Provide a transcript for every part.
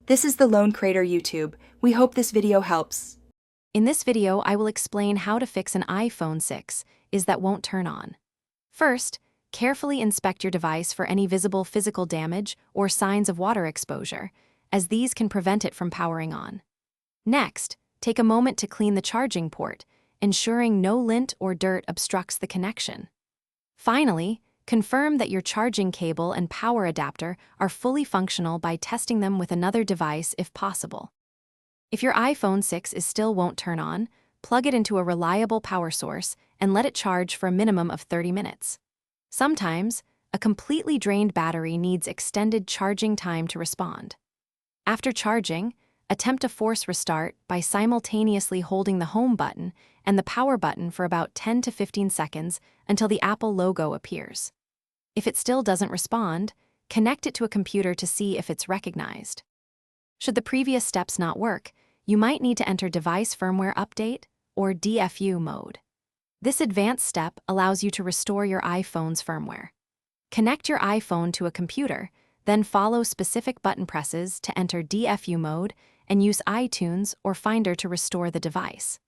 This is the Lone Crater YouTube. We hope this video helps. In this video, I will explain how to fix an iPhone 6 that won't turn on. First, carefully inspect your device for any visible physical damage or signs of water exposure, as these can prevent it from powering on. Next, take a moment to clean the charging port, ensuring no lint or dirt obstructs the connection. Finally, confirm that your charging cable and power adapter are fully functional by testing them with another device if possible. If your iPhone 6 still won't turn on, plug it into a reliable power source and let it charge for a minimum of 30 minutes. Sometimes, a completely drained battery needs extended charging time to respond. After charging, attempt a force restart by simultaneously holding the home button and the power button for about 10 to 15 seconds until the Apple logo appears. If it still doesn't respond, connect it to a computer to see if it's recognized. Should the previous steps not work, you might need to enter Device Firmware Update or DFU mode. This advanced step allows you to restore your iPhone's firmware. Connect your iPhone to a computer, then follow specific button presses to enter DFU mode and use iTunes or Finder to restore the device.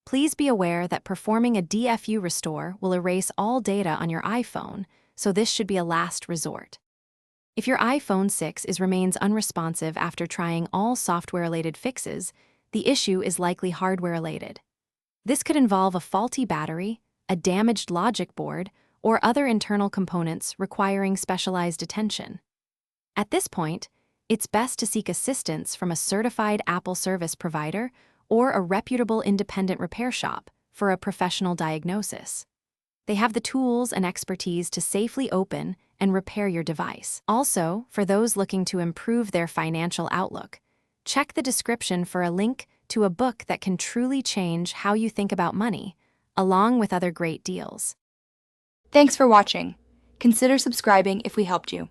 Please be aware that performing a DFU restore will erase all data on your iPhone, so this should be a last resort. If your iPhone 6 remains unresponsive after trying all software-related fixes, the issue is likely hardware-related. This could involve a faulty battery, a damaged logic board, or other internal components requiring specialized attention. At this point, it's best to seek assistance from a certified Apple service provider or a reputable independent repair shop for a professional diagnosis. They have the tools and expertise to safely open and repair your device. Also, for those looking to improve their financial outlook, check the description for a link to a book that can truly change how you think about money, along with other great deals. Thanks for watching. Consider subscribing if we helped you.